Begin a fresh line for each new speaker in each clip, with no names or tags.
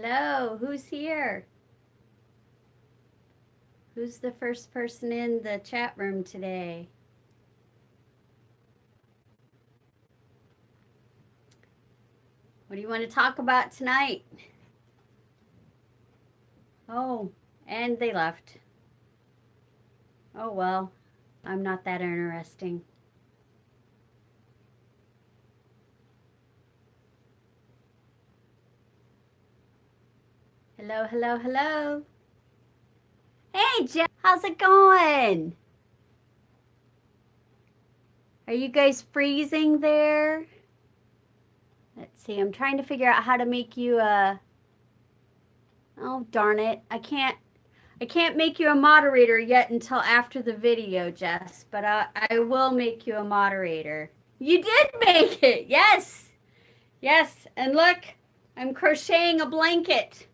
Hello, who's here? Who's the first person in the chat room today? What do you want to talk about tonight? Oh, and they left. Oh well, I'm not that interesting. Hello, hello, hello. Hey, Jeff, how's it going? Are you guys freezing there? Let's see, I'm trying to figure out how to make you a... Oh, darn it. I can't make you a moderator yet until after the video, Jess, but I will make you a moderator. You did make it. Yes. Yes. And look, I'm crocheting a blanket.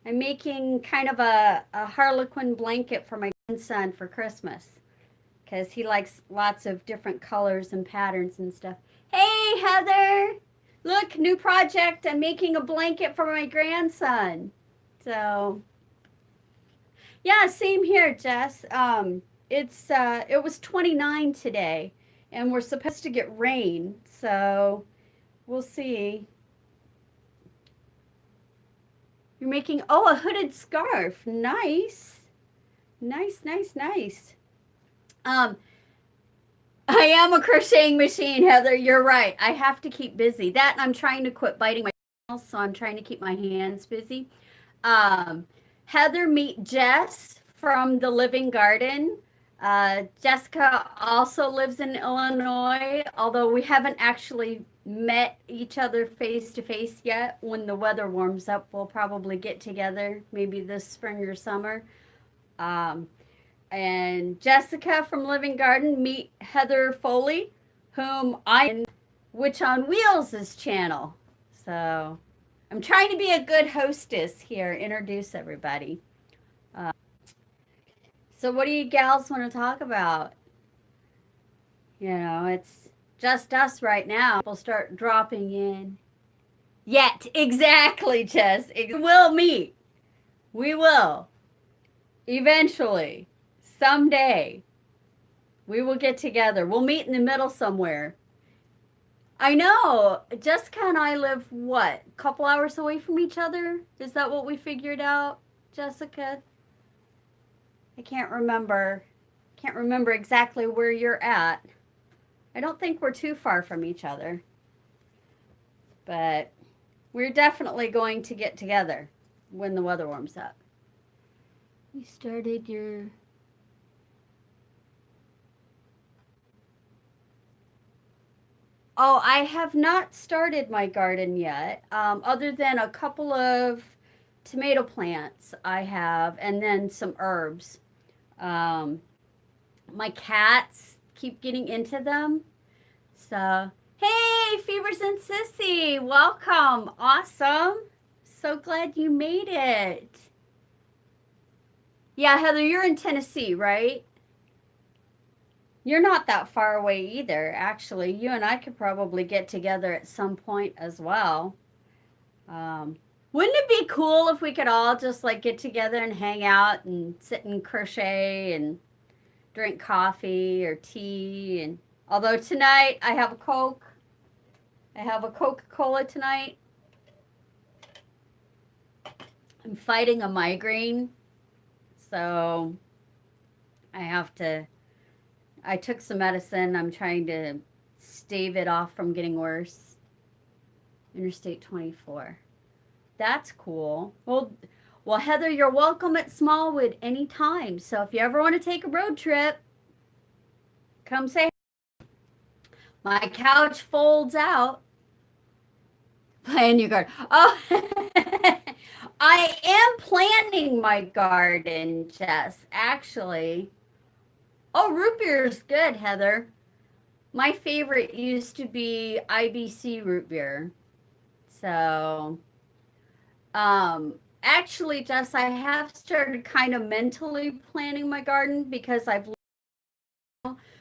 I'm making kind of a harlequin blanket for my grandson for Christmas because he likes lots of different colors and patterns and stuff. Hey, Heather. Look, new project. I'm making a blanket for my grandson. So, yeah, same here, Jess. It was 29 today, and we're supposed to get rain, so we'll see. You're making a hooded scarf. Nice. Nice, nice, nice. Um, I am a crocheting machine, Heather. You're right. I have to keep busy. That and I'm trying to quit biting my nails, so I'm trying to keep my hands busy. Um, Heather, meet Jess from the Living Garden. Jessica also lives in Illinois, although we haven't actually met each other face to face yet. When the weather warms up, we'll probably get together, maybe this spring or summer. Um, and Jessica from Living Garden, meet Heather Foley, whom I in Witch on Wheels' channel. So I'm trying to be a good hostess here, introduce everybody. Uh, so, what do you gals want to talk about? It's just us right now. People start dropping in. Yet, exactly, Jess. We will meet. We will. Eventually. Someday. We will get together. We'll meet in the middle somewhere. I know. Jessica and I live, what, a couple hours away from each other? Is that what we figured out, Jessica? I can't remember. Can't remember exactly where you're at. I don't think we're too far from each other. But we're definitely going to get together when the weather warms up. You started your... Oh, I have not started my garden yet, other than a couple of tomato plants I have, and then some herbs. Um, my cats keep getting into them. So, hey, Fevers and Sissy, welcome. Awesome. So glad you made it. Yeah, Heather, you're in Tennessee, right? You're not that far away either, actually. You and I could probably get together at some point as well. Um, wouldn't it be cool if we could all just like get together and hang out and sit and crochet and drink coffee or tea? And although tonight I have a Coke, I have a Coca-Cola tonight. I'm fighting a migraine, so I have to. I took some medicine. I'm trying to stave it off from getting worse. Interstate 24. That's cool. Well, Heather, you're welcome at Smallwood anytime. So if you ever want to take a road trip, come say. My couch folds out. Plan your garden. Oh, I am planning my garden, Jess, actually. Oh, root beer is good, Heather. My favorite used to be IBC root beer. So, actually, Jess, I have started kind of mentally planning my garden because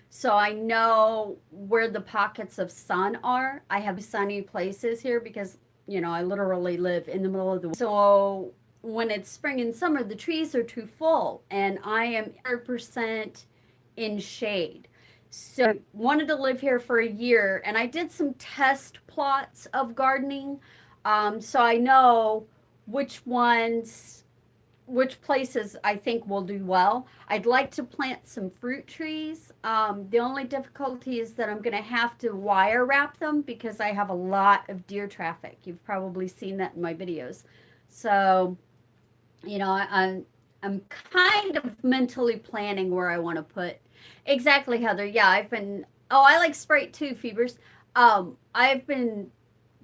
so I know where the pockets of sun are. I have sunny places here because I literally live in the middle of the, so when it's spring and summer, the trees are too full, and I am 100% in shade. So wanted to live here for a year, and I did some test plots of gardening, so I know which ones, which places I think will do well. I'd like to plant some fruit trees. The only difficulty is that I'm going to have to wire wrap them because I have a lot of deer traffic. You've probably seen that in my videos. So, I'm kind of mentally planning where I want to put. Exactly, Heather. Yeah, I like Sprite too, Fevers. I've been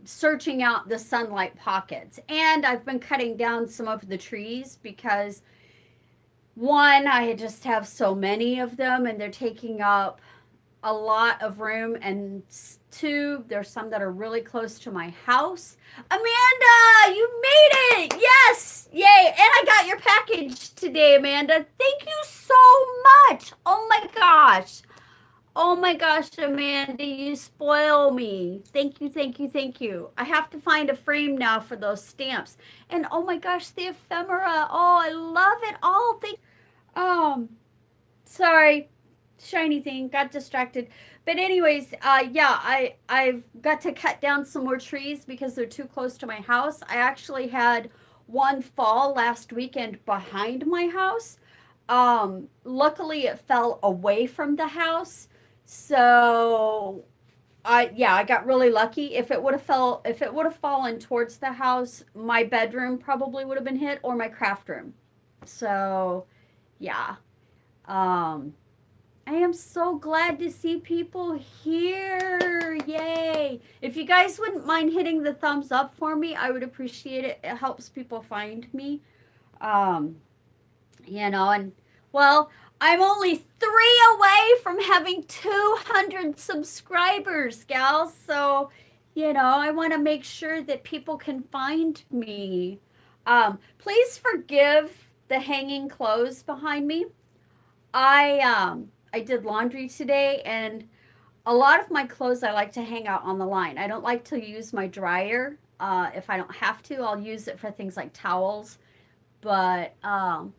searching out the sunlight pockets, and I've been cutting down some of the trees because one, I just have so many of them and they're taking up a lot of room, and two, there's some that are really close to my house. Amanda, you made it! Yes! Yay! And I got your package today, Amanda. Thank you so much. Oh my gosh. Oh my gosh, Amanda, you spoil me. Thank you, thank you, thank you. I have to find a frame now for those stamps. And oh my gosh, the ephemera. Oh, I love it all. Um, sorry, shiny thing, got distracted. But anyways, yeah, I've got to cut down some more trees because they're too close to my house. I actually had one fall last weekend behind my house. Luckily it fell away from the house. So I got really lucky. If it would have fallen towards the house, my bedroom probably would have been hit, or my craft room. So yeah. Um, I am so glad to see people here. Yay. If you guys wouldn't mind hitting the thumbs up for me, I would appreciate it. It helps people find me. Um, and well, I'm only 3 away from having 200 subscribers, gals. So, I want to make sure that people can find me. Please forgive the hanging clothes behind me. I did laundry today, and a lot of my clothes I like to hang out on the line. I don't like to use my dryer. If I don't have to, I'll use it for things like towels. But hackberry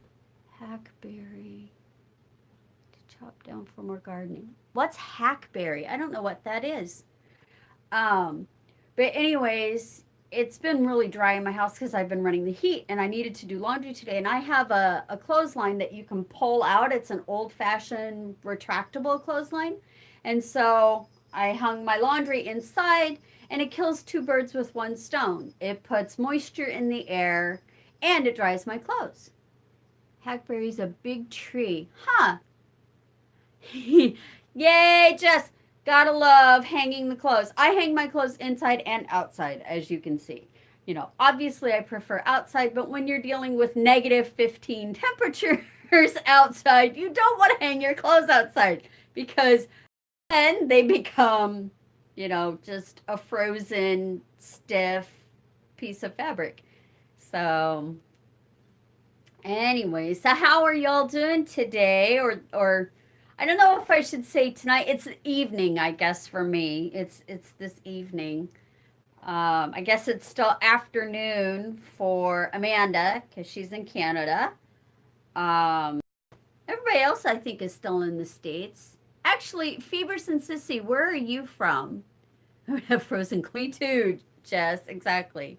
to chop down for more gardening. What's hackberry? I don't know what that is. Um, but anyways, it's been really dry in my house because I've been running the heat, and I needed to do laundry today. And I have a clothesline that you can pull out. It's an old fashioned retractable clothesline. And so I hung my laundry inside, and it kills two birds with one stone. It puts moisture in the air, and it dries my clothes. Hackberry's a big tree. Huh. Yay, Jess. Gotta love hanging the clothes. I hang my clothes inside and outside, as you can see. Obviously I prefer outside, but when you're dealing with -15 temperatures outside, you don't want to hang your clothes outside because then they become, just a frozen, stiff piece of fabric. So, anyway, so how are y'all doing today? Or I don't know if I should say tonight. It's evening, I guess, for me. It's this evening. I guess it's still afternoon for Amanda because she's in Canada. Um, Everybody else, I think, is still in the States. Actually, Phoebus and Sissy, where are you from? Frozen Queen too, Jess. Exactly.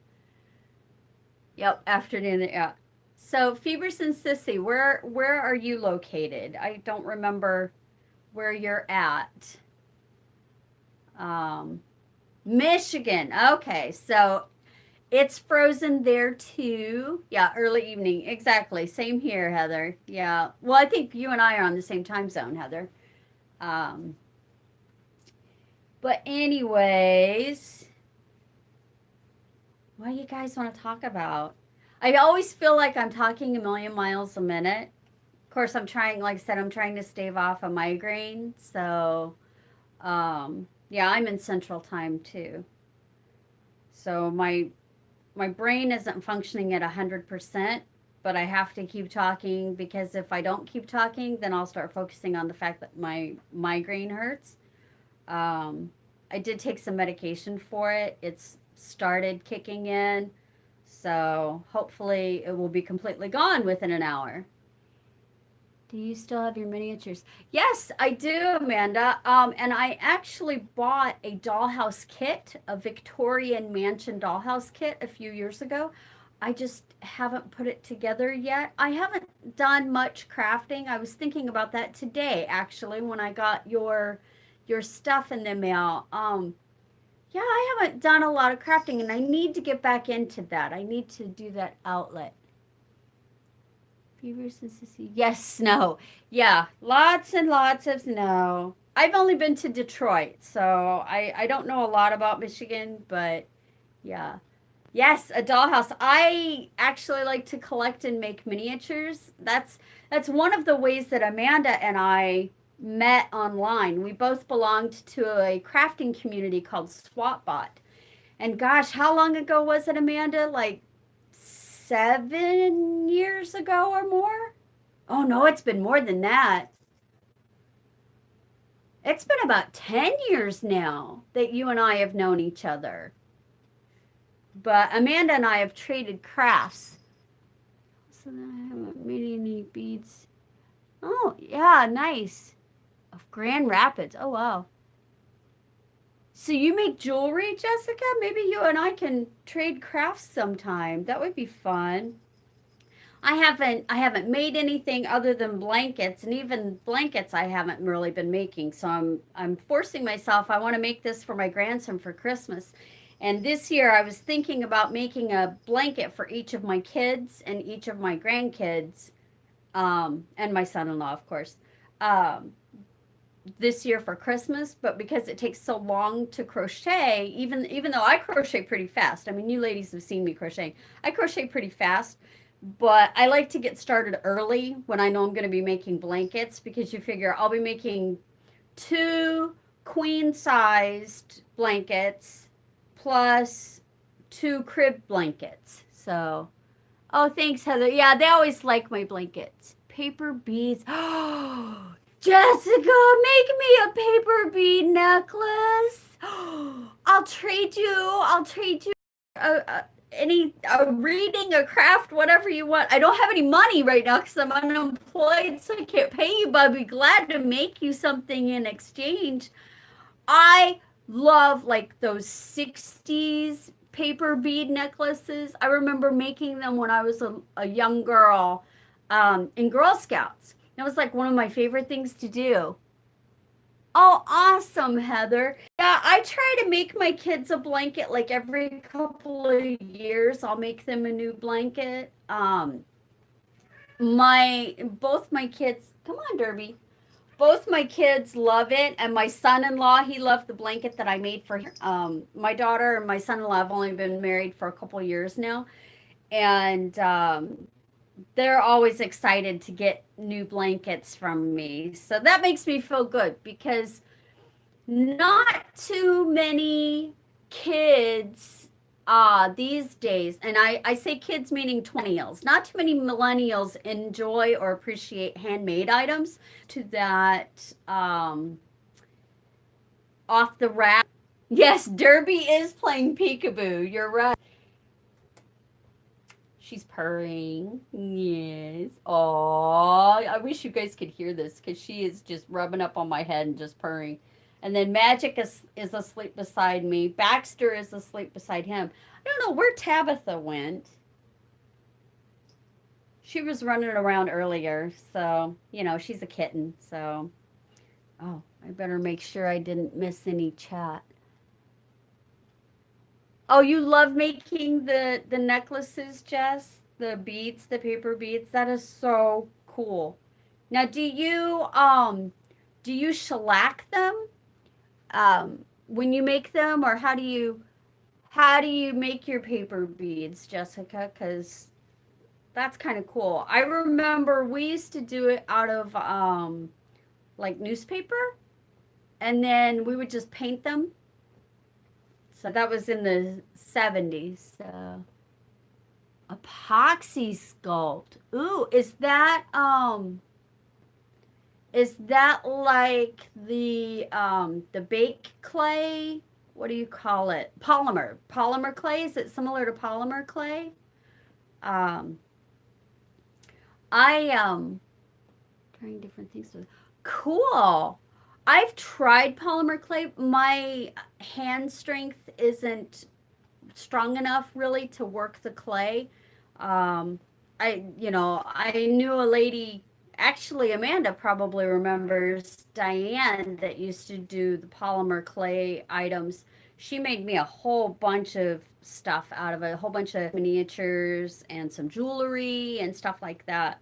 Yep, afternoon. Yeah. So Phoebus and Sissy, where are you located? I don't remember where you're at. Um, Michigan. Okay, so it's frozen there too. Yeah, early evening. Exactly. Same here, Heather. Yeah. Well, I think you and I are on the same time zone, Heather. Um, but anyways, what do you guys want to talk about? I always feel like I'm talking a million miles a minute. Of course, like I said, I'm trying to stave off a migraine. So, yeah, I'm in Central Time too. So my brain isn't functioning at 100%, but I have to keep talking because if I don't keep talking, then I'll start focusing on the fact that my migraine hurts. I did take some medication for it. started kicking in. So hopefully it will be completely gone within an hour. Do you still have your miniatures? Yes, I do, Amanda. And I actually bought a dollhouse kit, a Victorian mansion dollhouse kit a few years ago. I just haven't put it together yet. I haven't done much crafting. I was thinking about that today, actually, when I got your stuff in the mail. Yeah, I haven't done a lot of crafting, and I need to get back into that. I need to do that outlet. Beavers and sissy. Yes, snow. Yeah, lots and lots of snow. I've only been to Detroit, so I don't know a lot about Michigan, but yeah. Yes, a dollhouse. I actually like to collect and make miniatures. That's one of the ways that Amanda and I met online. We both belonged to a crafting community called SwapBot. And gosh, how long ago was it, Amanda? Like 7 years ago or more? Oh no, it's been more than that. It's been about 10 years now that you and I have known each other. But Amanda and I have traded crafts. So then I haven't made any beads. Oh, yeah, nice. Of Grand Rapids. Oh, wow. So you make jewelry, Jessica? Maybe you and I can trade crafts sometime. That would be fun. I haven't made anything other than blankets, and even blankets I haven't really been making. So I'm forcing myself. I want to make this for my grandson for Christmas. And this year I was thinking about making a blanket for each of my kids and each of my grandkids, and my son-in-law, of course. Um, this year for Christmas, but because it takes so long to crochet, even though I crochet pretty fast. I mean, you ladies have seen me crochet. I crochet pretty fast, but I like to get started early when I know I'm going to be making blankets because you figure I'll be making two queen sized blankets plus two crib blankets. So, oh, thanks, Heather. Yeah, they always like my blankets. Paper beads. Oh, Jessica, make me a paper bead necklace. I'll trade you any a reading, a craft, whatever you want. I don't have any money right now because I'm unemployed, so I can't pay you, but I'd be glad to make you something in exchange. I love like those 60s paper bead necklaces. I remember making them when I was a young girl in Girl Scouts. That was like one of my favorite things to do. Oh, awesome, Heather. Yeah, I try to make my kids a blanket like every couple of years. I'll make them a new blanket. My both my kids, come on, Derby. Both my kids love it, and my son-in-law, he loved the blanket that I made for him. My daughter and my son-in-law have only been married for a couple of years now, and they're always excited to get new blankets from me. So that makes me feel good because not too many kids these days, and I say kids meaning 20s, not too many millennials enjoy or appreciate handmade items to that off the rack. Yes, Derby is playing peekaboo. You're right. She's purring. Yes. Oh, I wish you guys could hear this because she is just rubbing up on my head and just purring. And then Magic is asleep beside me. Baxter is asleep beside him. I don't know where Tabitha went. She was running around earlier, so, she's a kitten. So, oh, I better make sure I didn't miss any chat. Oh, you love making the necklaces, Jess? The beads, the paper beads. That is so cool. Now, do you shellac them when you make them, or how do you make your paper beads, Jessica? Because that's kind of cool. I remember we used to do it out of like newspaper, and then we would just paint them. So that was in the 70s. So epoxy sculpt. Ooh, is that like the bake clay what do you call it? Polymer clay. Is it similar to polymer clay? Um, I trying different things with. Cool. I've tried polymer clay. My hand strength isn't strong enough really to work the clay. Um, I knew a lady, actually, Amanda probably remembers Diane that used to do the polymer clay items. She made me a whole bunch of stuff out of it, a whole bunch of miniatures and some jewelry and stuff like that.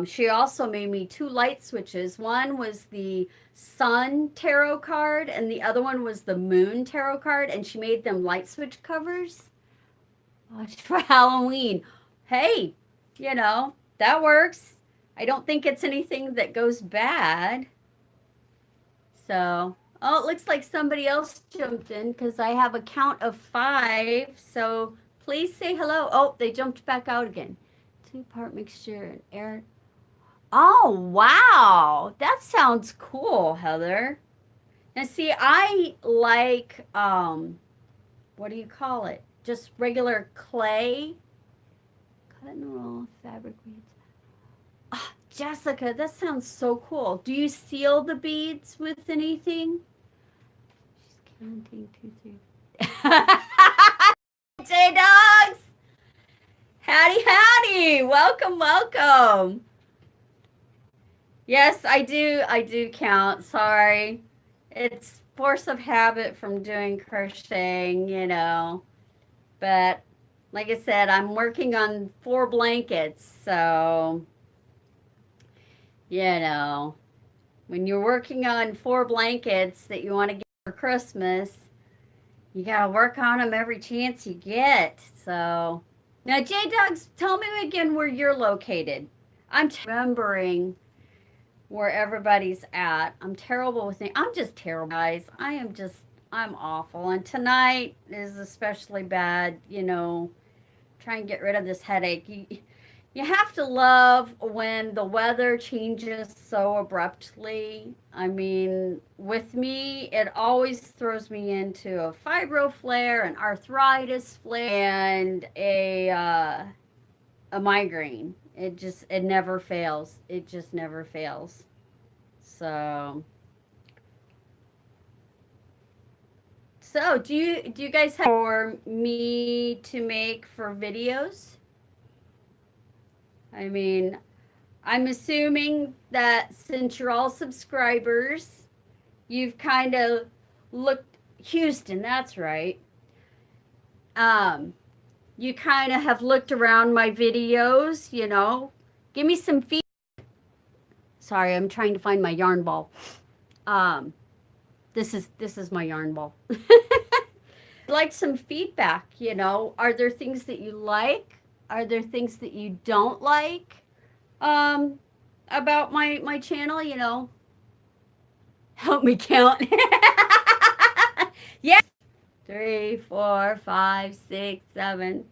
She also made me two light switches. One was the sun tarot card, and the other one was the moon tarot card, and she made them light switch covers for Halloween. Hey, that works. I don't think it's anything that goes bad. So, oh, it looks like somebody else jumped in because I have a count of 5. So please say hello. Oh, they jumped back out again. 2-part mixture and air. Oh, wow. That sounds cool, Heather. Now, see, I like, what do you call it? Just regular clay. Cotton roll, fabric beads. Oh, Jessica, that sounds so cool. Do you seal the beads with anything? She's counting 2, 3. J-Dogs! Howdy, howdy. Welcome, welcome. Yes, I do count. Sorry. It's force of habit from doing crocheting, But like I said, I'm working on 4 blankets, so when you're working on 4 blankets that you want to get for Christmas, you gotta work on them every chance you get. So now, J-Dogs, tell me again where you're located. I'm remembering where everybody's at. I'm terrible with I'm just terrible, guys. I'm awful. And tonight is especially bad, try and get rid of this headache. You have to love when the weather changes so abruptly. I mean, with me, it always throws me into a fibro flare, an arthritis flare, and a migraine. It never fails. It just never fails. So do you guys have for me to make for videos? I mean, I'm assuming that since you're all subscribers, you've kind of looked Houston, that's right. You kind of have looked around my videos, Give me some feedback. Sorry, I'm trying to find my yarn ball. This is my yarn ball. I'd like some feedback, Are there things that you like? Are there things that you don't like about my channel, Help me count. Yes. 3, 4, 5, 6, 7.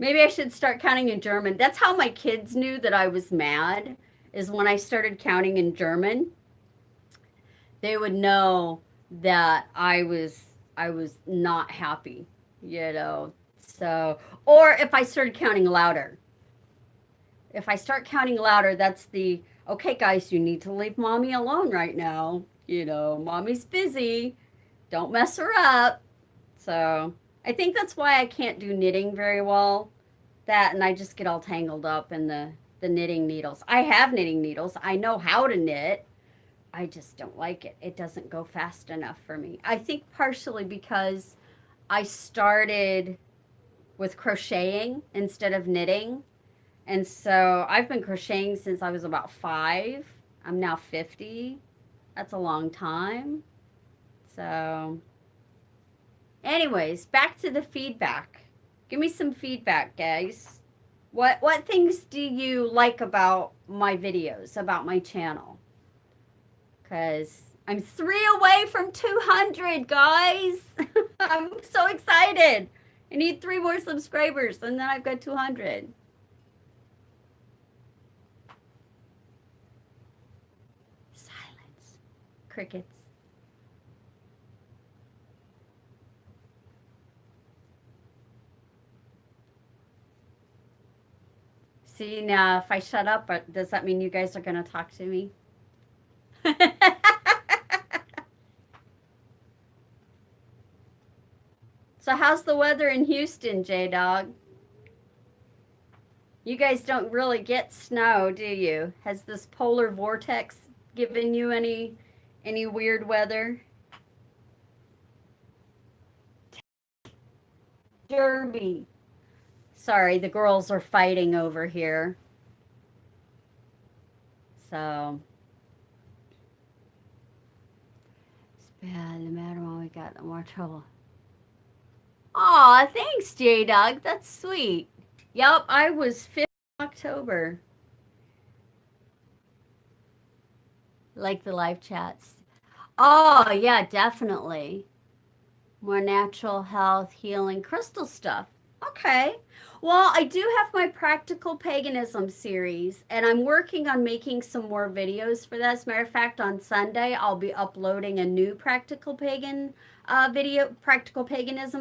Maybe I should start counting in German. That's how my kids knew that I was mad, is when I started counting in German. They would know that I was not happy, So, or if I started counting louder. If I start counting louder, that's okay, guys, you need to leave mommy alone right now. Mommy's busy. Don't mess her up. So I think that's why I can't do knitting very well. That, and I just get all tangled up in the knitting needles. I have knitting needles. I know how to knit. I just don't like it. It doesn't go fast enough for me. I think partially because I started with crocheting instead of knitting. And so I've been crocheting since I was about 5. I'm now 50. That's a long time. So anyways, back to the feedback. Give me some feedback, guys. What things do you like about my videos, about my channel? Because I'm 3 away from 200, guys. I'm so excited. I need 3 more subscribers, and then I've got 200. Silence. Crickets. See, now if I shut up, does that mean you guys are going to talk to me? So how's the weather in Houston, J-Dog? You guys don't really get snow, do you? Has this polar vortex given you any weird weather? Derby. Sorry, the girls are fighting over here. So it's bad. The matter when we got, the more trouble. Aw, thanks, J Dog. That's sweet. Yep, I was 5th October. Like the live chats. Oh, yeah, definitely. More natural health, healing, crystal stuff. Okay. Well, I do have my practical paganism series, and I'm working on making some more videos for that. As a matter of fact, on Sunday, I'll be uploading a new practical paganism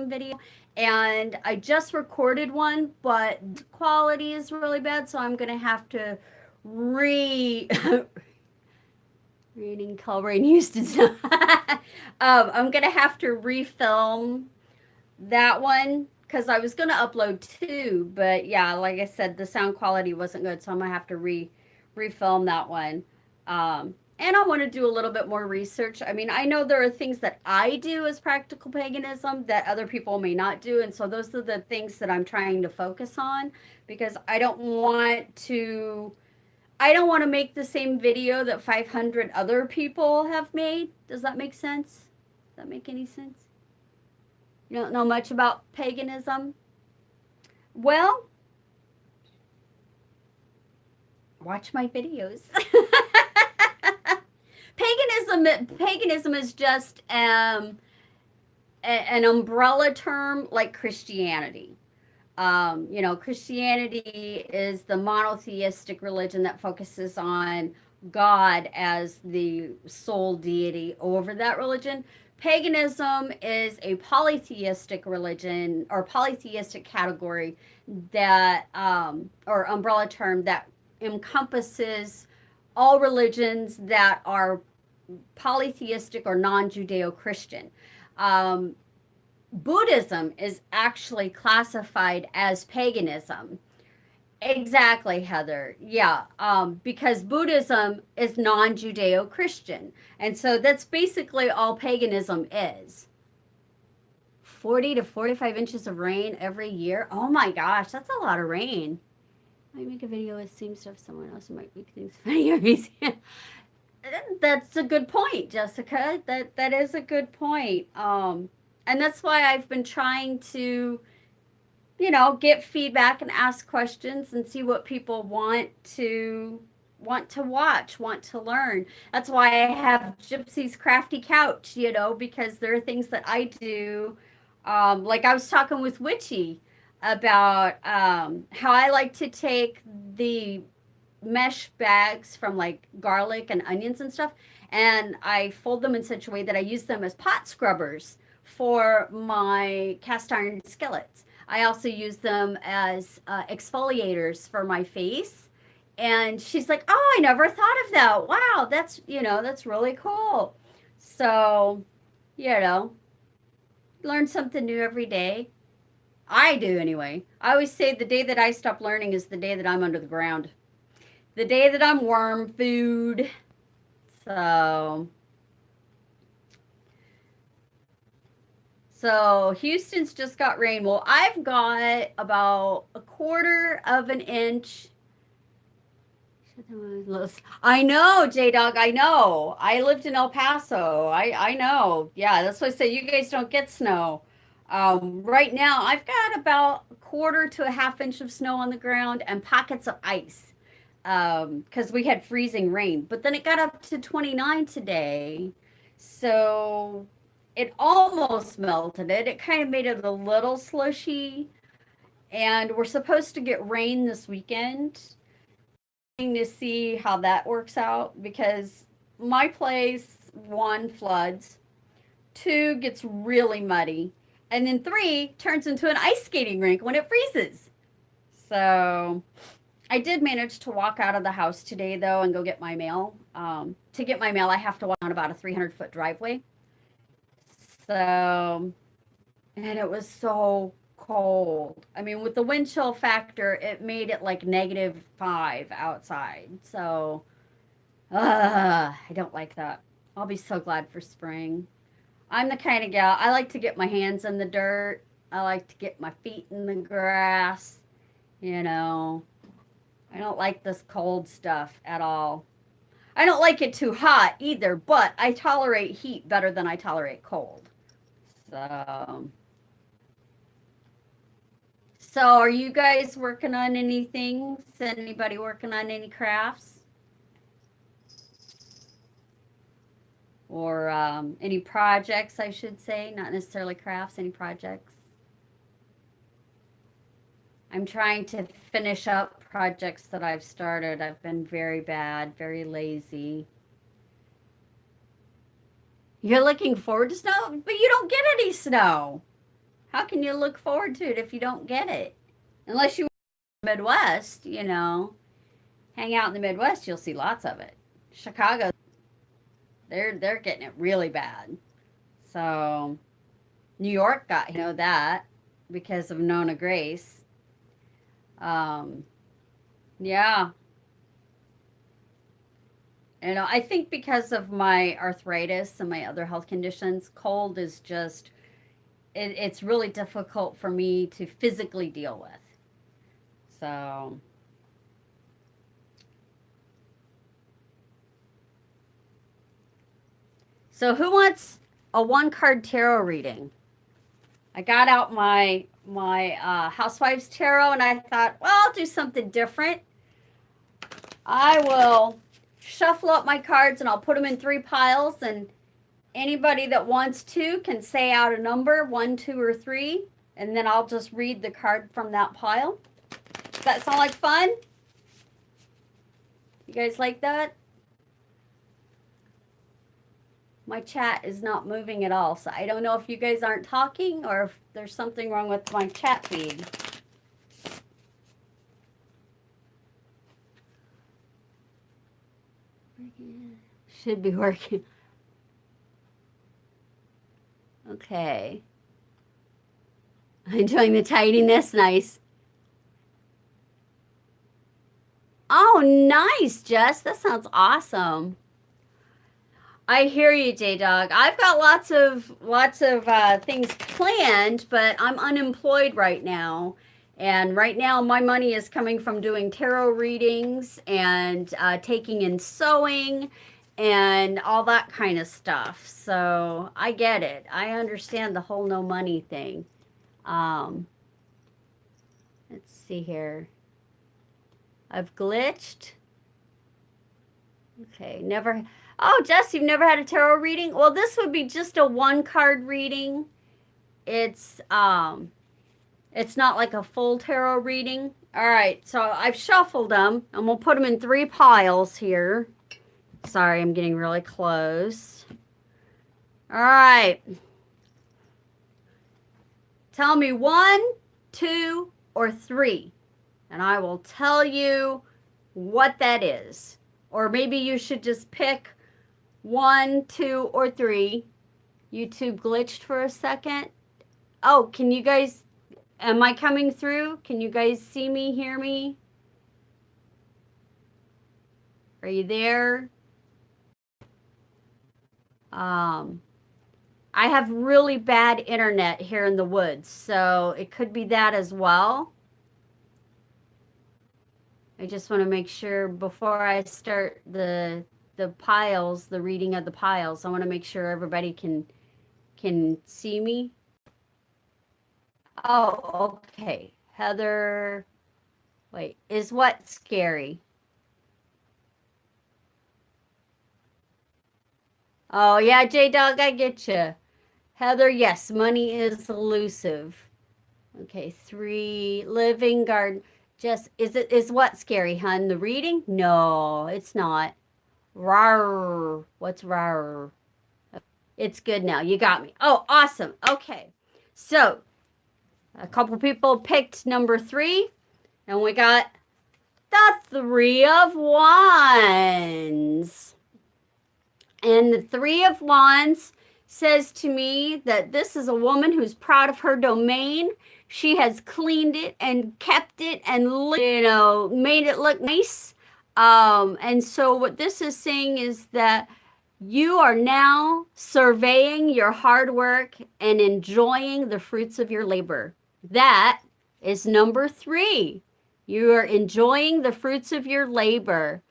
video. And I just recorded one, but quality is really bad, so I'm gonna have to re reading Culbrain Houston. I'm gonna have to refilm that one because I was gonna upload two, but yeah, like I said, the sound quality wasn't good, so I'm gonna have to refilm that one. And I want to do a little bit more research. I mean, I know there are things that I do as practical paganism that other people may not do, and so those are the things that I'm trying to focus on because I don't want to make the same video that 500 other people have made. Does that make sense? Does that make any sense? You don't know much about paganism? Well, watch my videos. Paganism is just an umbrella term like Christianity. Christianity is the monotheistic religion that focuses on God as the sole deity over that religion. Paganism is a polytheistic religion or polytheistic category that, or umbrella term that encompasses all religions that are polytheistic or non Judeo Christian. Um, Buddhism is actually classified as paganism. Exactly, Heather. Yeah, because Buddhism is non Judeo Christian. And so that's basically all paganism is. 40 to 45 inches of rain every year. Oh my gosh, that's a lot of rain. Might make a video with same stuff someone else who might make things funny or easy. That's a good point, Jessica. That is a good point. And that's why I've been trying to, get feedback and ask questions and see what people want to watch, want to learn. That's why I have Gypsy's Crafty Couch, because there are things that I do. Like I was talking with Witchy about how I like to take the mesh bags from like garlic and onions and stuff, and I fold them in such a way that I use them as pot scrubbers for my cast iron skillets. I also use them as exfoliators for my face. And she's like, "Oh, I never thought of that. Wow, that's really cool." So, you know, learn something new every day. I do anyway. I always say the day that I stop learning is the day that I'm under the ground. The day that I'm worm food. So, so Houston's just got rain. Well, I've got about a quarter of an inch. I know, J Dog. I know. I lived in El Paso. I know. Yeah, that's why I say you guys don't get snow. Right now, I've got about a quarter to a half inch of snow on the ground and pockets of ice because we had freezing rain. But then it got up to 29 today. So it almost melted it. It kind of made it a little slushy. And we're supposed to get rain this weekend to see how that works out because my place, one, floods, two, gets really muddy, and then three, turns into an ice skating rink when it freezes. So I did manage to walk out of the house today, though, and go get my mail. To get my mail, I have to walk on about a 300-foot driveway. So, and it was so cold. I mean, with the wind chill factor, it made it like -5 outside. So, I don't like that. I'll be so glad for spring. I'm the kind of gal, I like to get my hands in the dirt. I like to get my feet in the grass. You know, I don't like this cold stuff at all. I don't like it too hot either, but I tolerate heat better than I tolerate cold. So, so are you guys working on anything? Is anybody working on any crafts? Or any projects, I should say, not necessarily crafts, any projects? I'm trying to finish up projects that I've started. I've been very bad, very lazy. You're looking forward to snow, but you don't get any snow. How can you look forward to it if you don't get it? Unless you Midwest, hang out in the Midwest, you'll see lots of it. Chicago, they're getting it really bad. So New York got that because of Nona Grace. Um, yeah, I think because of my arthritis and my other health conditions, cold is just it's really difficult for me to physically deal with. So so who wants a one card tarot reading? I got out my Housewives Tarot, and I thought, well, I'll do something different. I will shuffle up my cards and I'll put them in 3 piles, and anybody that wants to can say out a number, 1, 2, or 3, and then I'll just read the card from that pile. Does that sound like fun? You guys like that? My chat is not moving at all, so I don't know if you guys aren't talking or if there's something wrong with my chat feed. Should be working. Okay. Enjoying the tidiness. Nice. Oh, nice, Jess. That sounds awesome. I hear you, J Dog. I've got lots of things planned, but I'm unemployed right now. And right now, my money is coming from doing tarot readings and taking in sewing and all that kind of stuff. So I get it. I understand the whole no money thing. Um, let's see here. I've glitched. Okay, never. Oh, Jess, you've never had a tarot reading? Well, this would be just a one card reading. It's it's not like a full tarot reading. All right, so I've shuffled them and we'll put them in 3 piles here. Sorry, I'm getting really close. All right. Tell me 1, 2, or 3, and I will tell you what that is. Or maybe you should just pick 1, 2, or 3. YouTube glitched for a second. Oh, can you guys, am I coming through? Can you guys see me, hear me? Are you there? I have really bad internet here in the woods, so it could be that as well. I just want to make sure before I start the piles, the reading of the piles, I want to make sure everybody can see me. Oh, okay. Heather, wait, is what scary? Oh, yeah, J-Dog, I get you. Heather, yes, money is elusive. Okay, 3, living garden. Just, is what scary, hun? The reading? No, it's not. Rawr. What's rawr? It's good now. You got me. Oh, awesome. Okay. So, a couple people picked number 3, and we got the Three of Wands. And the Three of Wands says to me that this is a woman who's proud of her domain. She has cleaned it and kept it and, made it look nice. And so what this is saying is that you are now surveying your hard work and enjoying the fruits of your labor. That is number 3. You are enjoying the fruits of your labor.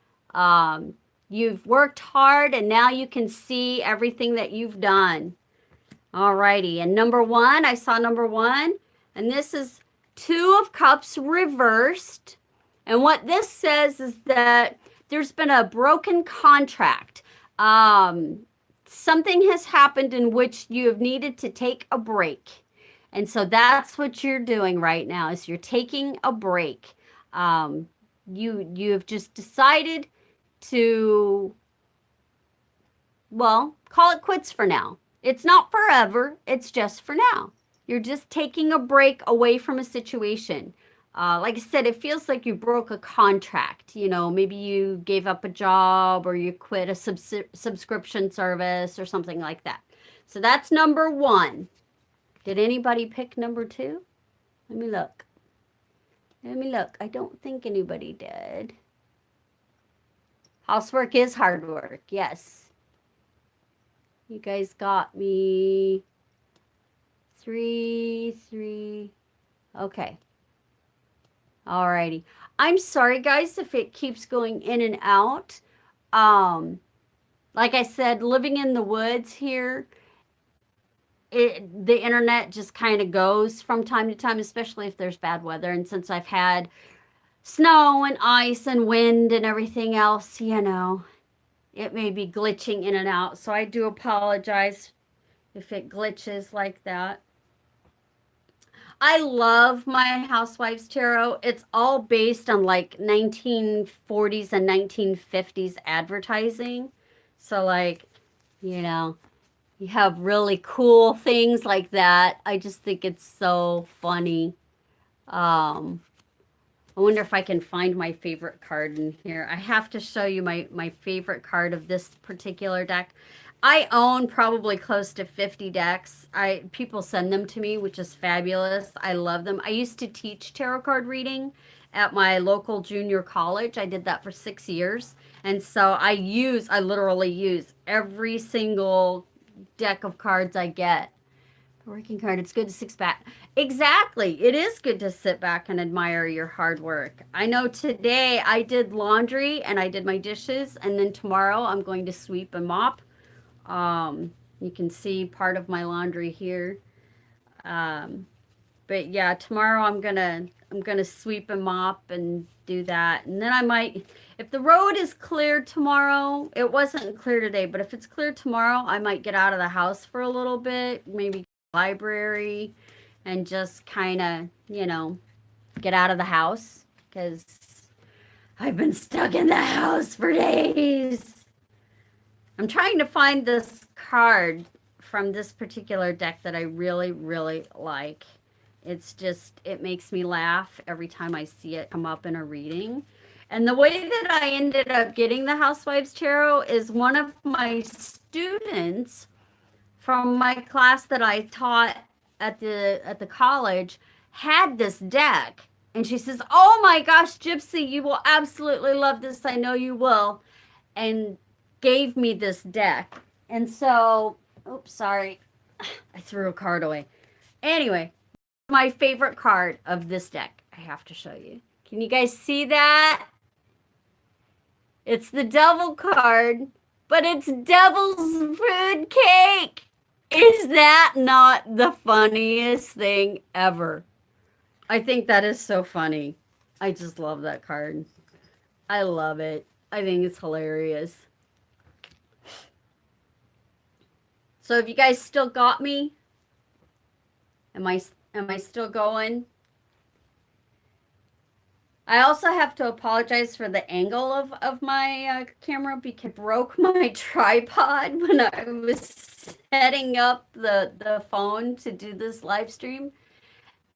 You've worked hard and now you can see everything that you've done. Alrighty, and number 1, I saw number 1, and this is 2 of Cups reversed. And what this says is that there's been a broken contract. Something has happened in which you have needed to take a break. And so that's what you're doing right now, is you're taking a break. You've just decided to, well, call it quits for now. It's not forever. It's just for now. You're just taking a break away from a situation. Like I said, it feels like you broke a contract. Maybe you gave up a job or you quit a subscription service or something like that. So that's number 1. Did anybody pick number 2? Let me look. I don't think anybody did. Housework is hard work. Yes. You guys got me 3. Okay. Alrighty. I'm sorry, guys, if it keeps going in and out. Like I said, living in the woods here, the internet just kind of goes from time to time, especially if there's bad weather. And since I've had snow and ice and wind and everything else, it may be glitching in and out. So I do apologize if it glitches like that. I love my Housewives Tarot. It's all based on like 1940s and 1950s advertising. So you have really cool things like that. I just think it's so funny. I wonder if I can find my favorite card in here. I have to show you my favorite card of this particular deck. I own probably close to 50 decks. People send them to me, which is fabulous. I love them. I used to teach tarot card reading at my local junior college. I did that for 6 years. And so I literally use every single deck of cards I get. Working card, it's good to sit back. Exactly. It is good to sit back and admire your hard work. I know today I did laundry and I did my dishes, and then tomorrow I'm going to sweep and mop. You can see part of my laundry here. But yeah, tomorrow I'm gonna sweep and mop and do that. And then I might, if the road is clear tomorrow, it wasn't clear today, but if it's clear tomorrow, I might get out of the house for a little bit, maybe go to the library and just kind of, get out of the house because I've been stuck in the house for days. I'm trying to find this card from this particular deck that I really, really like. It makes me laugh every time I see it come up in a reading. And the way that I ended up getting the Housewives Tarot is one of my students from my class that I taught at the college had this deck. And she says, "Oh my gosh, Gypsy, you will absolutely love this. I know you will." And gave me this deck. And so, oops, sorry. I threw a card away. Anyway, my favorite card of this deck, I have to show you. Can you guys see that? It's the Devil card, but it's Devil's Food Cake. Is that not the funniest thing ever? I think that is so funny. I just love that card. I love it. I think it's hilarious. So have you guys still got me? Am I still going? I also have to apologize for the angle of my camera because I broke my tripod when I was setting up the phone to do this live stream.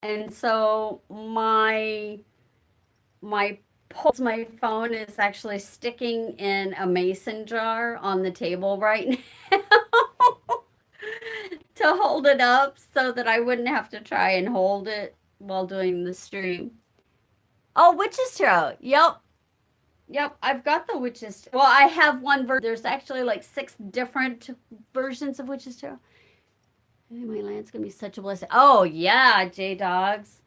And so my pulls my phone is actually sticking in a mason jar on the table right now to hold it up so that I wouldn't have to try and hold it while doing the stream. Oh, Witch's Tarot. Yep. Yep, I've got the Witch's. Well, I have one version. There's actually like 6 different versions of Witch's Tarot. My land's gonna be such a blessing. Oh yeah, J Dogs.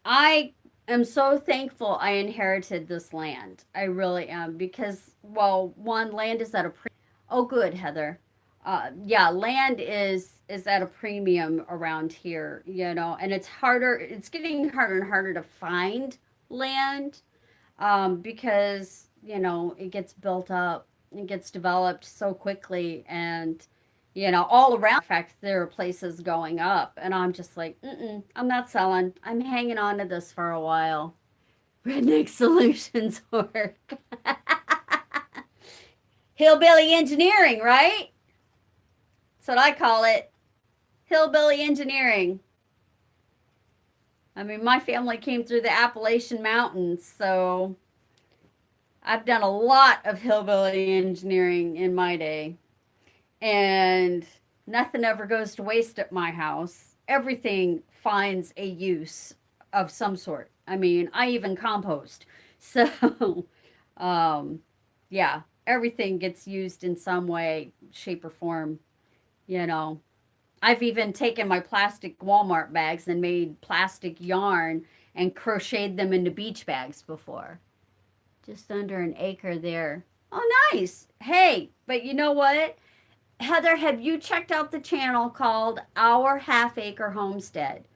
I am so thankful I inherited this land. I really am because, well, one, land is at a oh good, Heather. Yeah, land is at a premium around here, you know, and it's harder. It's getting harder and harder to find land, because you know it gets built up, it gets developed so quickly, and you know all around. In fact, there are places going up, and I'm just like, I'm not selling. I'm hanging on to this for a while. Redneck Solutions work. Hillbilly engineering, right? That's what I call it. Hillbilly engineering. I mean, my family came through the Appalachian Mountains, so I've done a lot of hillbilly engineering in my day. And nothing ever goes to waste at my house. Everything finds a use of some sort. I mean, I even compost. So, yeah, everything gets used in some way, shape, or form, you know. I've even taken my plastic Walmart bags and made plastic yarn and crocheted them into beach bags before. Just under an acre there. Oh, nice. Hey, but you know what? Heather, have you checked out the channel called Our Half Acre Homestead?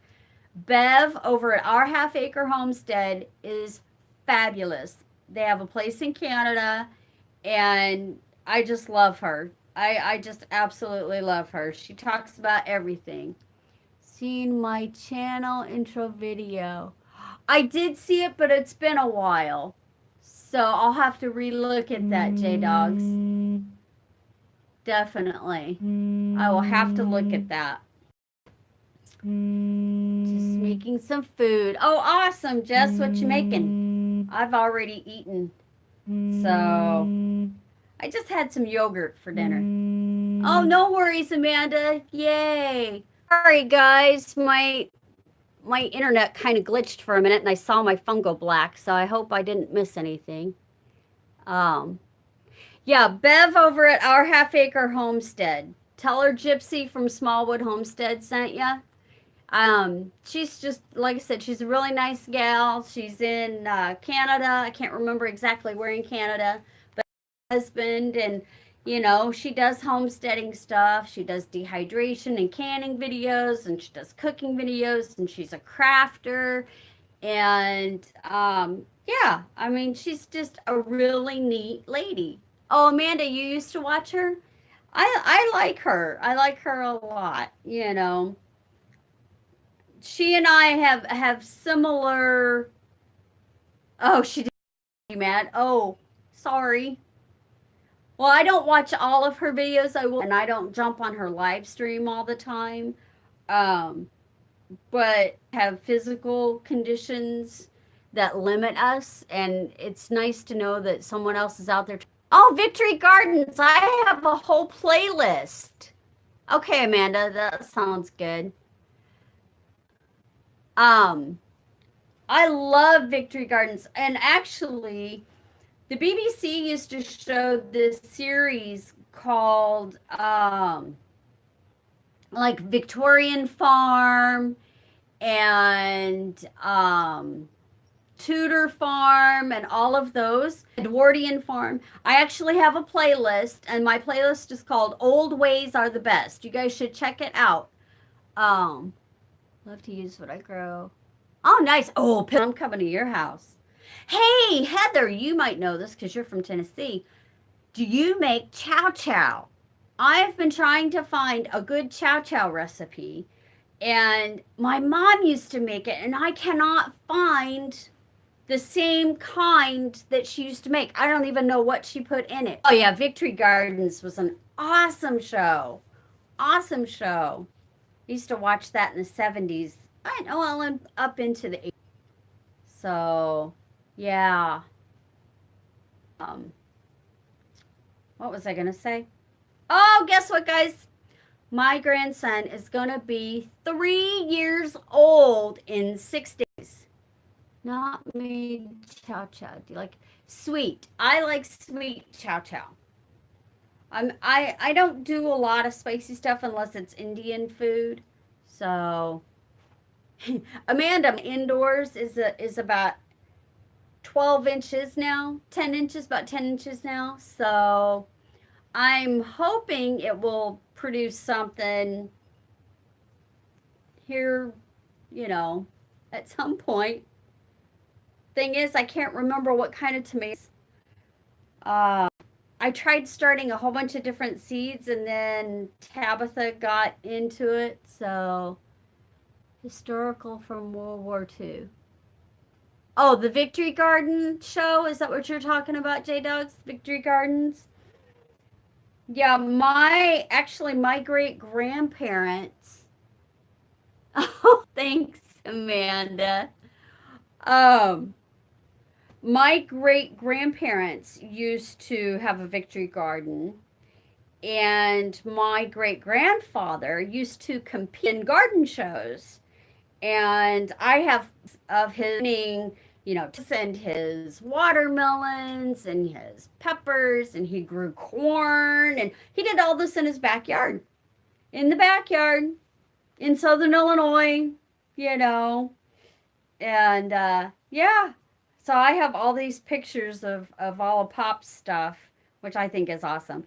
Bev over at Our Half Acre Homestead is fabulous. They have a place in Canada, and I just love her. I just absolutely love her. She talks about everything. Seen my channel intro video. I did see it, but it's been a while. So I'll have to relook at that, J Dogs. Definitely. I will have to look at that. Just making some food. Oh, awesome, Jess. What you making? I've already eaten. So I just had some yogurt for dinner. Oh, no worries, Amanda. Yay. Sorry, guys. My internet kind of glitched for a minute and I saw my phone go black, so I hope I didn't miss anything. Yeah, Bev over at Our Half Acre Homestead. Tell her Gypsy from Smallwood Homestead sent ya. She's just, like I said, she's a really nice gal. She's in Canada. I can't remember exactly where in Canada, but her husband, and you know, she does homesteading stuff. She does dehydration and canning videos, and she does cooking videos, and she's a crafter. And yeah, I mean, she's just a really neat lady. Oh, Amanda, you used to watch her? I like her. I like her a lot, you know. She and I have similar. Oh, she did me mad. Oh, sorry. Well, I don't watch all of her videos. I will, and I don't jump on her live stream all the time. Um, but have physical conditions that limit us, and it's nice to know that someone else is out there. Oh, Victory Gardens! I have a whole playlist. Okay, Amanda, that sounds good. Um, I love Victory Gardens, and actually, the BBC used to show this series called like Victorian Farm and Tudor Farm and all of those. Edwardian Farm. I actually have a playlist, and my playlist is called Old Ways Are the Best. You guys should check it out. Um, Love to use what I grow. Oh, nice. Oh, I'm coming to your house. Hey, Heather, you might know this because you're from Tennessee. Do you make chow chow? I've been trying to find a good chow chow recipe, and my mom used to make it, and I cannot find the same kind that she used to make. I don't even know what she put in it. Oh, yeah, Victory Gardens was an awesome show. Awesome show. I used to watch that in the 70s. I know, well, up into the 80s. So, Yeah. Um, what was I gonna say? Oh, guess what, guys? My grandson is gonna be 3 years old in 6 days. Not me, chow chow. Do you like sweet? I like sweet chow chow. I don't do a lot of spicy stuff unless it's Indian food. So Amanda indoors is about 12 inches now, 10 inches, about 10 inches now. So I'm hoping it will produce something here, you know, at some point. Thing is, I can't remember what kind of tomatoes. Uh, I tried starting a whole bunch of different seeds and then Tabitha got into it. So, historical from World War II. Oh, the Victory Garden show? Is that what you're talking about, J Dogs? Victory Gardens? Yeah, my great grandparents. Oh, thanks, Amanda. Um, my great grandparents used to have a Victory Garden, and my great grandfather used to compete in garden shows. And I have of his, to send his watermelons and his peppers, and he grew corn, and he did all this in his backyard, in the backyard in Southern Illinois, you know, and yeah. So I have all these pictures of all of Pop's stuff, which I think is awesome.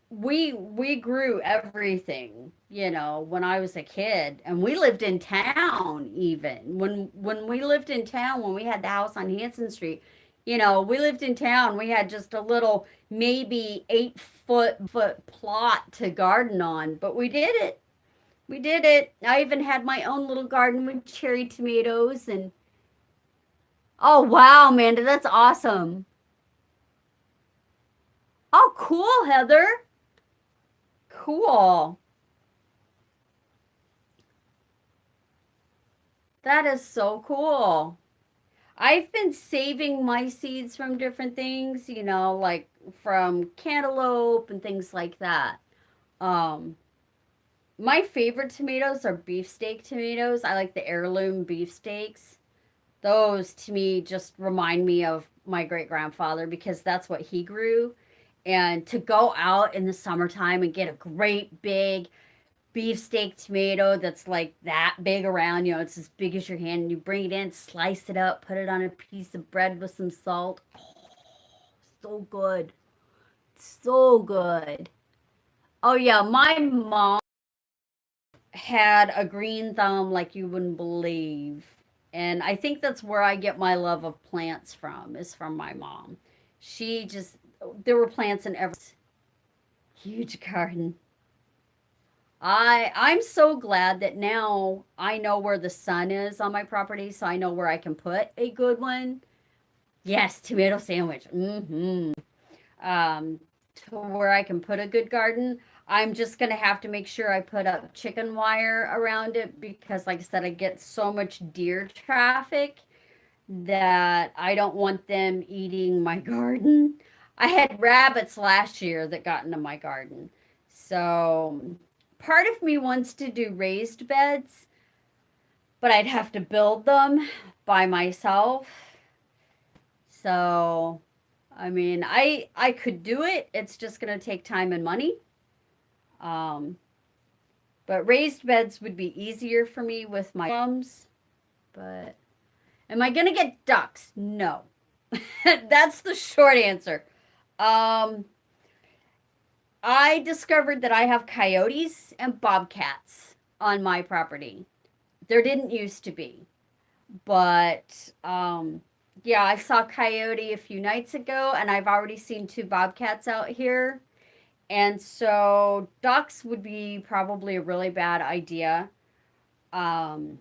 We grew everything, when I was a kid, and we lived in town. Even when we lived in town, when we had the house on Hanson Street, we lived in town. We had just a little, maybe 8 foot plot to garden on, but we did it. We did it. I even had my own little garden with cherry tomatoes and oh wow, Amanda, that's awesome. Oh, cool, Heather. Cool. That is so cool. I've been saving my seeds from different things, like from cantaloupe and things like that. Um, my favorite tomatoes are beefsteak tomatoes. I like the heirloom beefsteaks. Those to me just remind me of my great grandfather because that's what he grew. And to go out in the summertime and get a great big beefsteak tomato that's like that big around, it's as big as your hand, and you bring it in, slice it up, put it on a piece of bread with some salt. Oh, so good. So good. Oh, yeah. My mom had a green thumb like you wouldn't believe. And I think that's where I get my love of plants from, is from my mom. She just, there were plants in every huge garden. I'm so glad that now I know where the sun is on my property, so I know where I can put a good one. Yes, tomato sandwich. Um, to where I can put a good garden. I'm just gonna have to make sure I put up chicken wire around it because, like I said, I get so much deer traffic that I don't want them eating my garden. I had rabbits last year that got into my garden. So part of me wants to do raised beds, but I'd have to build them by myself. So I mean, I could do it. It's just going to take time and money. Um, but raised beds would be easier for me with my plums. But am I going to get ducks? No. That's the short answer. Um, I discovered that I have coyotes and bobcats on my property. There didn't used to be, but yeah, I saw coyote a few nights ago, and I've already seen two bobcats out here. And so ducks would be probably a really bad idea. Um,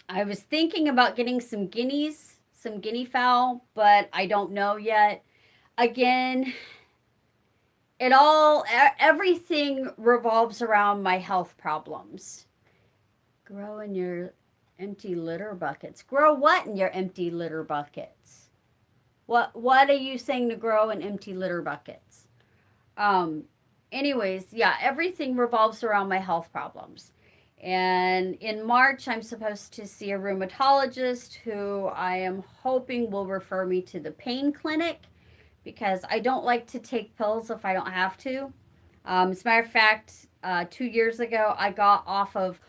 I was thinking about getting some guineas, some guinea fowl, but I don't know yet. Again, everything revolves around my health problems. Grow in your Empty litter buckets. Grow what in your empty litter buckets? What are you saying to grow in empty litter buckets? Um, anyways, yeah, everything revolves around my health problems. And in March, I'm supposed to see a rheumatologist who I am hoping will refer me to the pain clinic because I don't like to take pills if I don't have to. As a matter of fact, 2 years ago, I got off of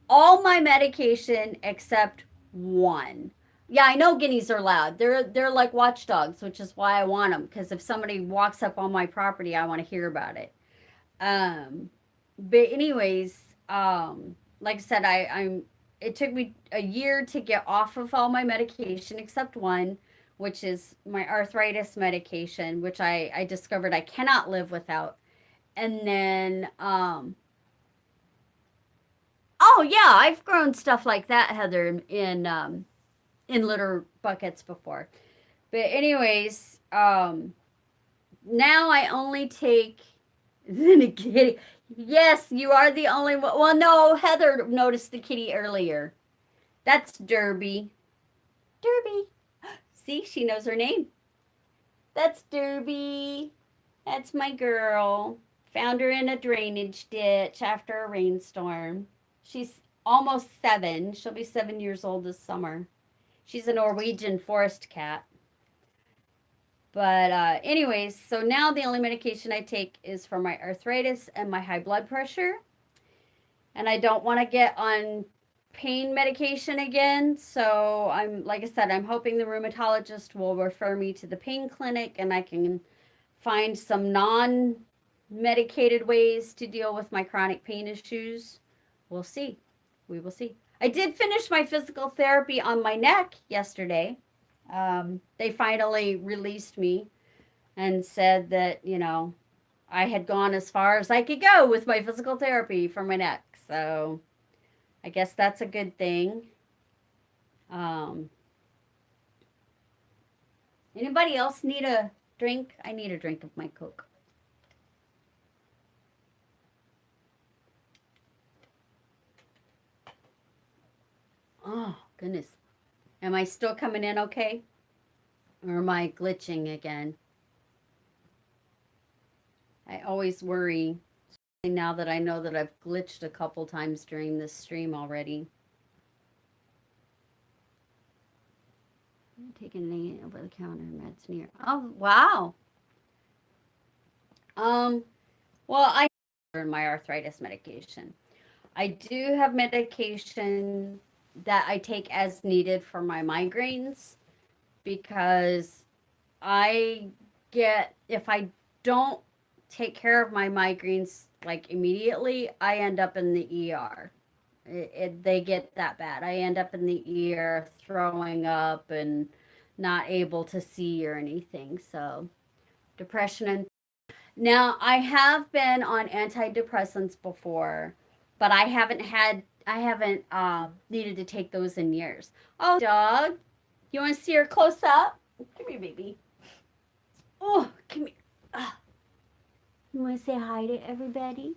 all my medication except one. Yeah, I know guineas are loud. They're like watchdogs, which is why I want them. Because if somebody walks up on my property, I want to hear about it. Um, but anyways, like I said, I'm. It took me a year to get off of all my medication except one, which is my arthritis medication, which I discovered I cannot live without. And then, oh yeah, I've grown stuff like that, Heather, in litter buckets before. But anyways, now I only take the kitty. Yes, you are the only one. Well, no, Heather noticed the kitty earlier. That's Derby. Derby. See, she knows her name. That's Derby. That's my girl. Found her in a drainage ditch after a rainstorm. She's almost 7. She'll be 7 years old this summer. She's a Norwegian forest cat. But anyways, so now the only medication I take is for my arthritis and my high blood pressure. And I don't want to get on pain medication again. So like I said, I'm hoping the rheumatologist will refer me to the pain clinic and I can find some non-medicated ways to deal with my chronic pain issues. We'll see. We will see. I did finish my physical therapy on my neck yesterday. They finally released me and said that, I had gone as far as I could go with my physical therapy for my neck. So I guess that's a good thing. Anybody else need a drink? I need a drink of my Coke. Oh, goodness. Am I still coming in okay? Or am I glitching again? I always worry now that I know that I've glitched a couple times during this stream already. I'm taking any over the counter meds near. Oh, wow. Well, I in my arthritis medication. I do have medication that I take as needed for my migraines because if I don't take care of my migraines like immediately, I end up in the ER. They get that bad. I end up in the ER throwing up and not able to see or anything. So depression. And now I have been on antidepressants before, but I haven't needed to take those in years. Oh, dog, you want to see her close up? Come here, baby. Oh, come here. You want to say hi to everybody?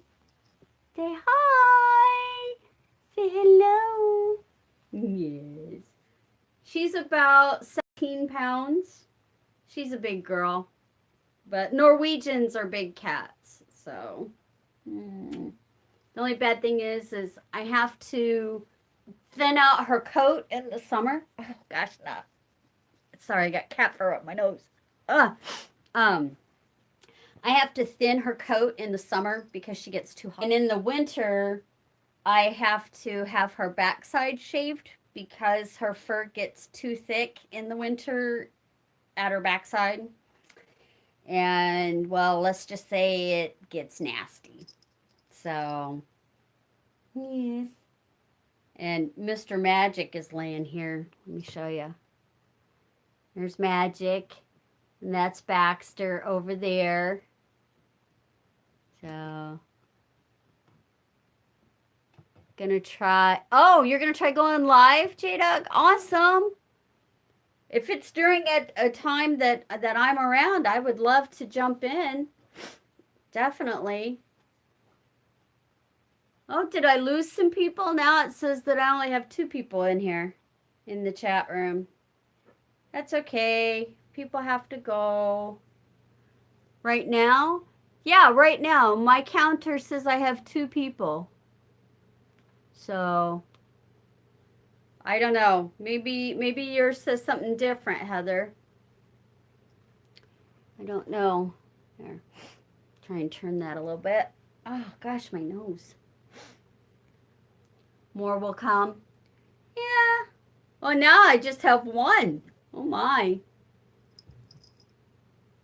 Say hi. Say hello. Yes. She's about 17 pounds. She's a big girl. But Norwegians are big cats, so. The only bad thing is I have to thin out her coat in the summer. Oh, gosh, no. Sorry, I got cat fur up my nose. I have to thin her coat in the summer because she gets too hot. And in the winter, I have to have her backside shaved because her fur gets too thick in the winter at her backside. And, well, let's just say it gets nasty. So, yes. And Mr. Magic is laying here. Let me show you. There's Magic. And that's Baxter over there. So, gonna try. Oh, you're gonna try going live, J-Dog? Awesome. If it's during a time that I'm around, I would love to jump in. Definitely. Oh, did I lose some people? Now it says that I only have 2 people in here in the chat room. That's okay. People have to go. Right now? Yeah, right now. My counter says I have 2 people. So, I don't know. Maybe yours says something different, Heather. I don't know. There. Try and turn that a little bit. Oh, gosh, my nose. More will come. Yeah. Well, now I just have 1. Oh, my.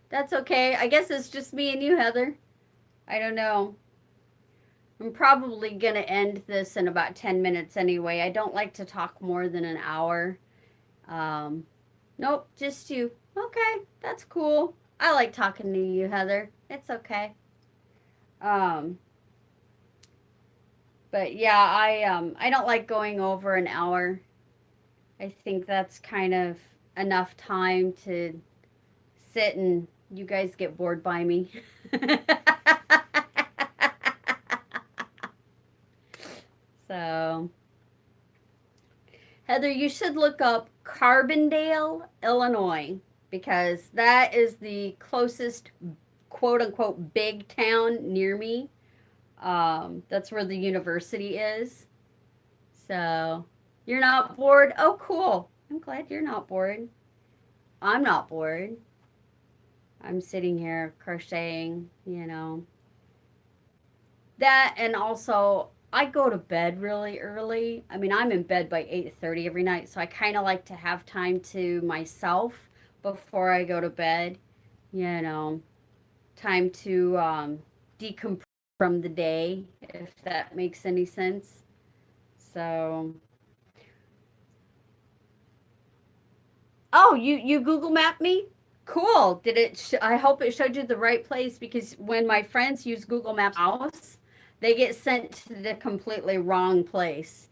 That's okay. I guess it's just me and you, Heather. I don't know. I'm probably going to end this in about 10 minutes anyway. I don't like to talk more than an hour. Nope, just you. Okay, that's cool. I like talking to you, Heather. It's okay. Um, but yeah, I don't like going over an hour. I think that's kind of enough time to sit and you guys get bored by me. So, Heather, you should look up Carbondale, Illinois, because that is the closest quote unquote big town near me. That's where the university is. So, you're not bored? Oh, cool. I'm glad you're not bored. I'm not bored. I'm sitting here crocheting, you know. That and also I go to bed really early. I mean, I'm in bed by 8:30 every night, so I kind of like to have time to myself before I go to bed, you know, time to decompress from the day, if that makes any sense. So, oh, you Google Map me? Cool. Did it? I hope it showed you the right place because when my friends use Google Maps house, they get sent to the completely wrong place.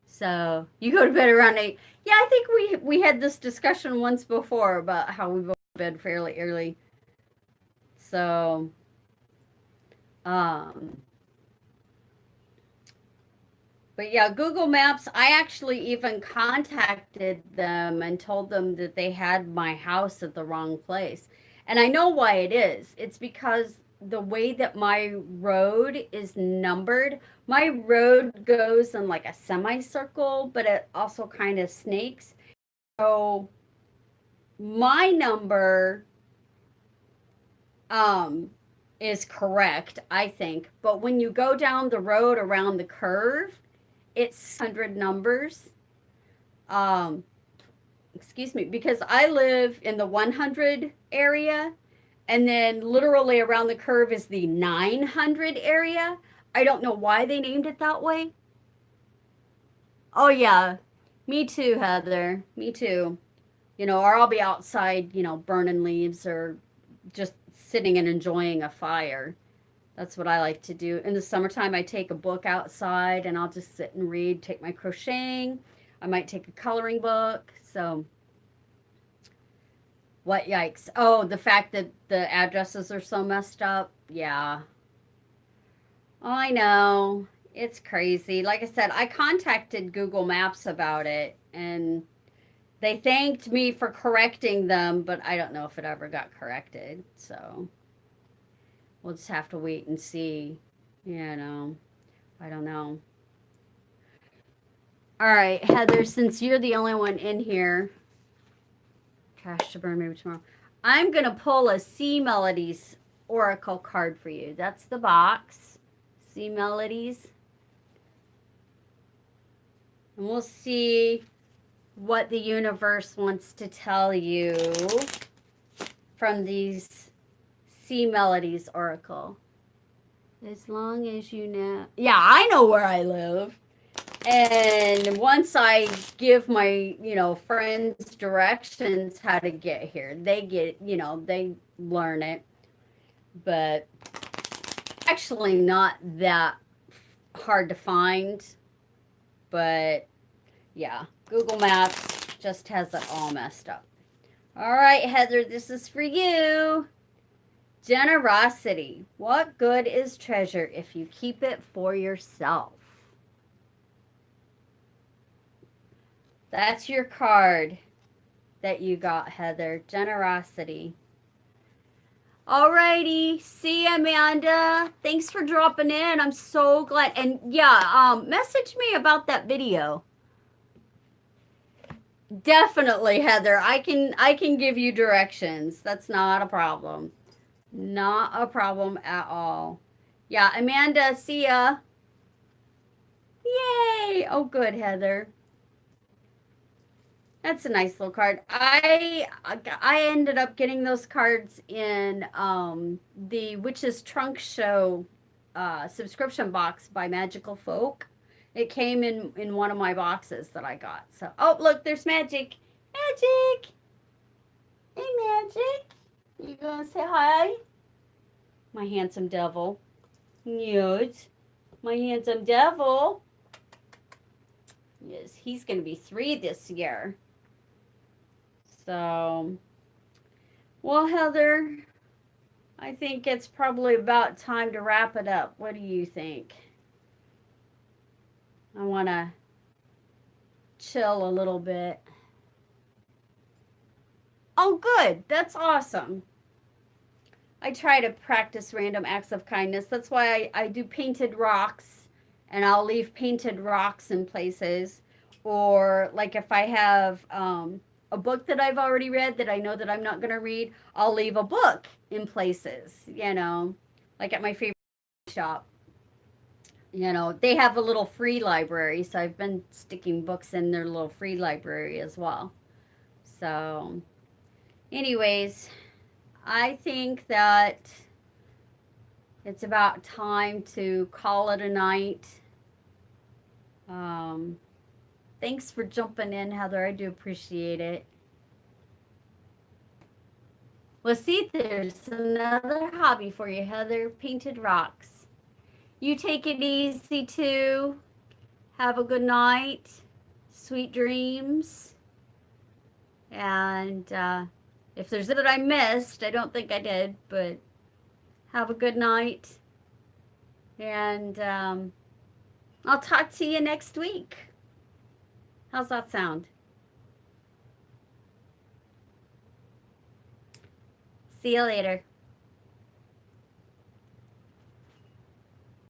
So you go to bed around 8. Yeah, I think we had this discussion once before about how we go to bed fairly early. So, um, but yeah, Google Maps, I actually even contacted them and told them that they had my house at the wrong place. And I know why it is. It's because the way that my road is numbered, my road goes in like a semicircle, but it also kind of snakes. So my number um is correct, I think. But when you go down the road around the curve, it's 100 numbers. Um, excuse me, because I live in the 100 area, and then literally around the curve is the 900 area. I don't know why they named it that way. Oh, yeah. Me too, Heather. Me too. You know, or I'll be outside, you know, burning leaves or just sitting and enjoying a fire. That's what I like to do. In the summertime, I take a book outside and I'll just sit and read, take my crocheting. I might take a coloring book. So, what yikes. Oh, the fact that the addresses are so messed up. Yeah. Oh, I know. It's crazy. Like I said, I contacted Google Maps about it and they thanked me for correcting them, but I don't know if it ever got corrected. So, we'll just have to wait and see. You know, I don't know. All right, Heather, since you're the only one in here, trash to burn maybe tomorrow, I'm going to pull a Sea Melodies Oracle card for you. That's the box. Sea Melodies. And we'll see what the universe wants to tell you from these Sea Melodies Oracle. As long as you know. Yeah, I know where I live. And once I give my, you know, friends directions how to get here, they get, you know, they learn it. But actually not that hard to find. But yeah, Google Maps just has it all messed up. All right, Heather, this is for you. Generosity. What good is treasure if you keep it for yourself? That's your card that you got, Heather. Generosity. Alrighty. See you, Amanda. Thanks for dropping in. I'm so glad. And yeah, message me about that video. Definitely, Heather. I can give you directions. That's not a problem. Not a problem at all. Yeah, Amanda, see ya. Yay! Oh, good, Heather. That's a nice little card. I ended up getting those cards in the Witch's Trunk Show subscription box by Magical Folk. It came in one of my boxes that I got. So, oh, look, there's Magic. Magic. Hey, Magic. You gonna say hi? My handsome devil. Yes. My handsome devil. Yes, he's gonna be 3 this year. So, well, Heather, I think it's probably about time to wrap it up. What do you think? I want to chill a little bit. Oh, good. That's awesome. I try to practice random acts of kindness. That's why I do painted rocks, and I'll leave painted rocks in places. Or, like, if I have a book that I've already read that I know that I'm not going to read, I'll leave a book in places, you know, like at my favorite shop. You know, they have a little free library, so I've been sticking books in their little free library as well. So, anyways, I think that it's about time to call it a night. Thanks for jumping in, Heather. I do appreciate it. Well, see, there's another hobby for you, Heather. Painted rocks. You take it easy, too. Have a good night. Sweet dreams. And if there's that I missed, I don't think I did, but have a good night. And I'll talk to you next week. How's that sound? See you later.